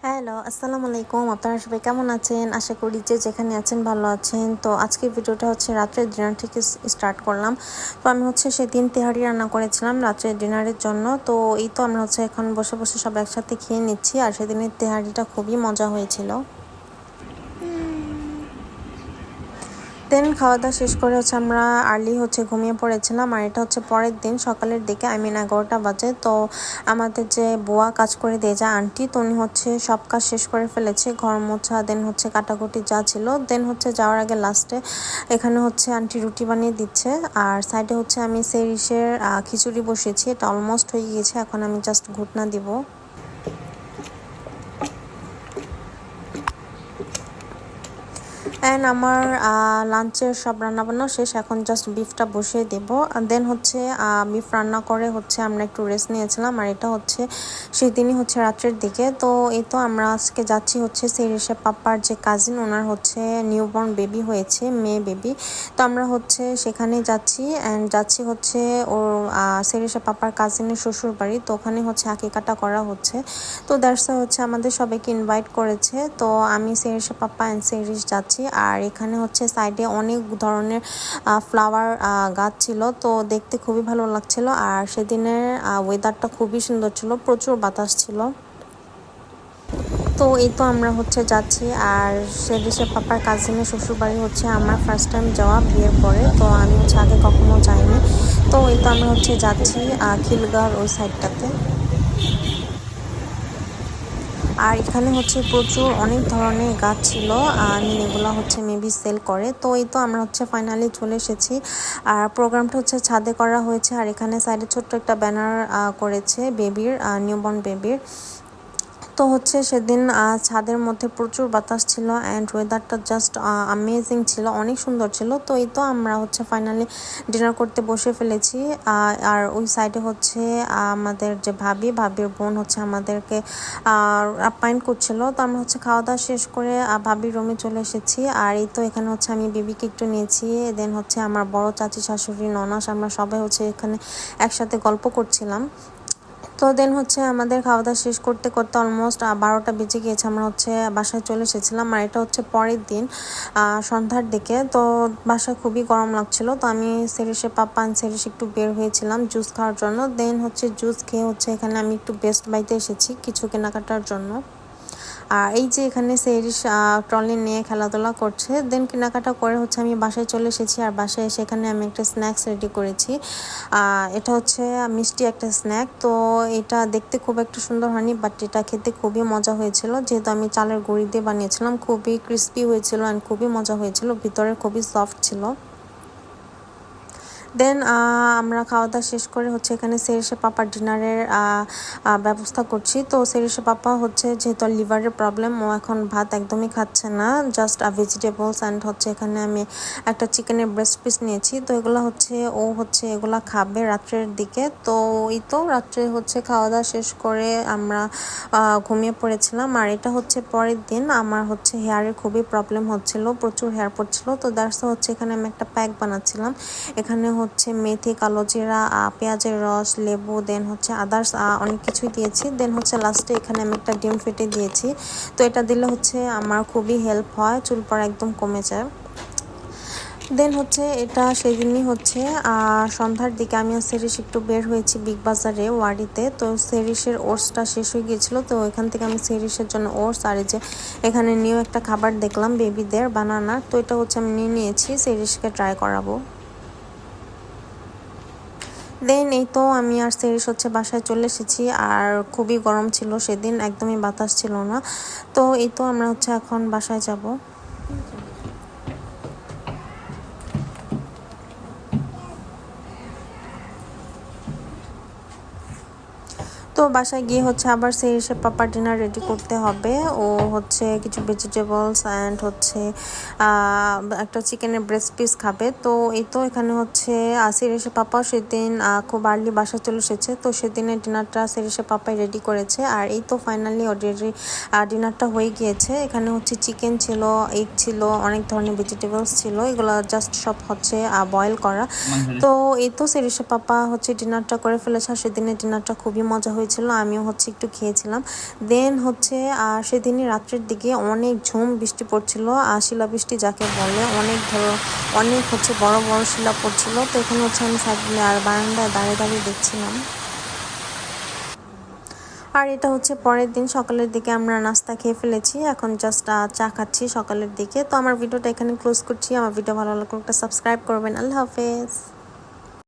Hello, আসসালামু আলাইকুম। আপনারা সবাই কেমন আছেন? আশা করি যে যেখানে আছেন ভালো আছেন। তো আজকের ভিডিওটা হচ্ছে রাত্রের ডিনার থেকে স্টার্ট করলাম। তো আমি হচ্ছে সেদিন তেহারি রান্না করেছিলাম রাত্রের ডিনারের জন্য। তো এই তো আমরা হচ্ছে এখন বসে বসে সব একসাথে খেয়ে নিচ্ছি। আর সেদিনের তেহারিটা খুবই মজা হয়েছিল। দেন খাওয়া দাওয়া শেষ করে হচ্ছে আমরা আর্লি হচ্ছে ঘুমিয়ে পড়েছিলাম। আর এটা হচ্ছে পরের দিন সকালের দিকে, 11টা বাজে। তো আমাদের যে বুয়া কাজ করে দিয়ে যায় আন্টি, তো উনি হচ্ছে সব কাজ শেষ করে ফেলেছে, ঘর মোছা, দেন হচ্ছে কাটাকুটি যা ছিল। দেন হচ্ছে যাওয়ার আগে লাস্টে এখানে হচ্ছে আন্টি রুটি বানিয়ে দিচ্ছে। আর সাইডে হচ্ছে আমি সেরিসের খিচুড়ি বসিয়েছি, এটা অলমোস্ট হয়ে গিয়েছে, এখন আমি জাস্ট ঘুটনা দিব। অ্যান্ড আমার লাঞ্চের সব রান্নাবান্না শেষ, এখন জাস্ট বিফটা বসিয়ে দেবো। দেন হচ্ছে বিফ রান্না করে হচ্ছে আমরা একটু রেস্ট নিয়েছিলাম। আর এটা হচ্ছে সেদিনই হচ্ছে রাত্রের দিকে। তো এই তো আমরা আজকে যাচ্ছি হচ্ছে সেরিসা পাপার যে কাজিন, ওনার হচ্ছে নিউবর্ন বেবি হয়েছে, মেয়ে বেবি। তো আমরা হচ্ছে সেখানে যাচ্ছি অ্যান্ড যাচ্ছি হচ্ছে ওর সেরিসা পাপার কাজিনের শ্বশুর বাড়ি। তো ওখানে হচ্ছে আকিকাটা করা হচ্ছে। তো দ্যাটস হচ্ছে আমাদের সবাইকে ইনভাইট করেছে। তো আমি সেরিসা পাপা অ্যান্ড সেরিস যাচ্ছি। আর এখানে হচ্ছে সাইডে অনেক ধরনের ফ্লাওয়ার গাছ ছিল, তো দেখতে খুবই ভালো লাগছিল। আর সেদিনের ওয়েদারটা খুবই সুন্দর ছিল, প্রচুর বাতাস ছিল। তো এই তো আমরা হচ্ছে যাচ্ছি। আর সেদিসে পাপার কাজিনের শ্বশুরবাড়ি হচ্ছে আমার ফার্স্ট টাইম যাওয়া বিয়ের পরে। তো আমি হচ্ছে আগে কখনো যাইনি। তো এই তো আমরা হচ্ছে যাচ্ছি খিলগাঁওর ওই সাইডটাতে। আর এখানে হচ্ছে প্রচুর অনেক ধরনের গাছ ছিল, এগুলো হচ্ছে মেবি সেল করে। তো এই তো আমরা হচ্ছে ফাইনালি চলে এসেছি। আর প্রোগ্রামটা হচ্ছে ছাদে করা হয়েছে। আর এখানে সাইডে ছোট্ট একটা ব্যানার করেছে বেবির, নিউবর্ন বেবির। তো হচ্ছে সেদিন ছাদের মধ্যে প্রচুর বাতাস ছিল অ্যান্ড ওয়েদারটা জাস্ট আমেজিং ছিল, অনেক সুন্দর ছিল। তো এই তো আমরা হচ্ছে ফাইনালি ডিনার করতে বসে ফেলেছি। আর ওই সাইডে হচ্ছে আমাদের যে ভাবির বোন হচ্ছে আমাদেরকে আপ্যায়ন করছিল। তো আমরা হচ্ছে খাওয়া দাওয়া শেষ করে ভাবির রুমে চলে এসেছি। আর এই তো এখানে হচ্ছে আমি বেবিকে একটু নিয়েছি। দেন হচ্ছে আমার বড় চাচি, শাশুড়ি, ননাস, আমরা সবাই হচ্ছে এখানে একসাথে গল্প করছিলাম। তো দেন হচ্ছে আমাদের খাওয়া দাওয়া শেষ করতে করতে অলমোস্ট 12টা বেজে গিয়েছে, আমরা হচ্ছে বাসায় চলে এসেছিলাম। আর এটা হচ্ছে পরের দিন সন্ধ্যার দিকে। তো বাসায় খুবই গরম লাগছিল। তো আমি সেরিসে পাপা সেরিস একটু বের হয়েছিলাম জুস খাওয়ার জন্য। দেন হচ্ছে জুস খেয়ে হচ্ছে এখানে আমি একটু বেস্ট বাইতে এসেছি কিছু কেনাকাটার জন্য। আর এই যে এখানে সেরিস ট্রলি নিয়ে খেলাধুলা করছে। দেন কেনাকাটা করে হচ্ছে আমি বাসায় চলে এসেছি। আর বাসায় এসে এখানে আমি একটা স্ন্যাক্স রেডি করেছি। এটা হচ্ছে মিষ্টি একটা স্ন্যাক। তো এটা দেখতে খুব একটা সুন্দর হয়নি, বাট এটা খেতে খুবই মজা হয়েছিল, যেহেতু আমি চালের গুঁড়ি দিয়ে বানিয়েছিলাম। খুবই ক্রিস্পি হয়েছিল অ্যান্ড খুবই মজা হয়েছিল, ভিতরে খুবই সফট ছিল। দেন আমরা খাওয়া দাওয়া শেষ করে হচ্ছে এখানে সেরিসা পাপার ডিনারের ব্যবস্থা করছি। তো সেরিসা পাপা হচ্ছে যেহেতু লিভারের প্রবলেম, ও এখন ভাত একদমই খাচ্ছে না, জাস্ট ভেজিটেবলস অ্যান্ড হচ্ছে এখানে আমি একটা চিকেনের ব্রেস্ট পিস নিয়েছি। তো এগুলো হচ্ছে ও হচ্ছে এগুলা খাবে রাত্রের দিকে। তো এই তো রাত্রে হচ্ছে খাওয়া দাওয়া শেষ করে আমরা ঘুমিয়ে পড়েছিলাম। আর এটা হচ্ছে পরের দিন আমার হচ্ছে হেয়ারের খুবই প্রবলেম হচ্ছিল, প্রচুর হেয়ার পড়ছিল। তো দ্যাটস হচ্ছে এখানে আমি একটা প্যাক বানাচ্ছিলাম। এখানে হচ্ছে মেথি, কালো জিরা, পেঁয়াজের রস, লেবু, দেন হচ্ছে আদার্স অনেক কিছুই দিয়েছি। দেন হচ্ছে লাস্টে এখানে আমি একটা ডিম ফেটে দিয়েছি। তো এটা দিলে হচ্ছে আমার খুবই হেল্প হয়, চুল পড়া একদম কমে যায়। দেন হচ্ছে এটা সেদিনই হচ্ছে সন্ধ্যার দিকে আমি আর সেরিস একটু বের হয়েছি বিগ বাজারে ওয়ারিতে। তো সেরিসের ওটসটা শেষ হয়ে গিয়েছিলো, তো এখান থেকে আমি সেরিসের জন্য ওটস আর এই যে এখানে নিউ একটা খাবার দেখলাম বেবিদের বানানার, তো এটা হচ্ছে আমি নিয়ে নিয়েছি, সেরিসকে ট্রাই করাবো। দেন এই তো আমি আর সেরিস হচ্ছে বাসায় চলে এসেছি। আর খুবই গরম ছিল সেদিন, একদমই বাতাস ছিল না। তো এই তো আমরা হচ্ছে এখন বাসায় যাব। তো বাসায় গিয়ে হচ্ছে আবার সেরিসে পাপার ডিনার রেডি করতে হবে। ও হচ্ছে কিছু ভেজিটেবলস অ্যান্ড হচ্ছে একটা চিকেনের ব্রেস্ট পিস খাবে। তো এই তো এখানে হচ্ছে সেরিসে পাপাও সেদিন খুব আর্লি বাসায় চলে এসেছে। তো সেদিনের ডিনারটা সেরিসে পাপাই রেডি করেছে। আর এই তো ফাইনালি অলরেডি ডিনারটা হয়ে গিয়েছে। এখানে হচ্ছে চিকেন ছিল, এগ ছিল, অনেক ধরনের ভেজিটেবলস ছিল, এগুলো জাস্ট সব হচ্ছে বয়েল করা। তো এই তো সেরিসে পাপা হচ্ছে ডিনারটা করে ফেলেছে। আর সেদিনের ডিনারটা খুবই মজা হয়েছে। হয়েছিল, আমিও হচ্ছে একটু খেয়েছিলাম। দেন হচ্ছে সেদিনই রাত্রের দিকে অনেক ঝুম বৃষ্টি পড়ছিল, শিলাবৃষ্টি যাকে বলে, অনেক হচ্ছে বড় বড় শিলা পড়ছিল। তো এখানে হচ্ছে আমি বারান্দায় দাঁড়িয়ে দাঁড়িয়ে দেখছিলাম। আর এটা হচ্ছে পরের দিন সকালের দিকে আমরা নাস্তা খেয়ে ফেলেছি, এখন জাস্ট চা খাচ্ছি সকালের দিকে। তো আমার ভিডিওটা এখানে ক্লোজ করছি। আমার ভিডিও ভালো লাগলে একটা সাবস্ক্রাইব করবেন। আল্লাহ হাফেজ।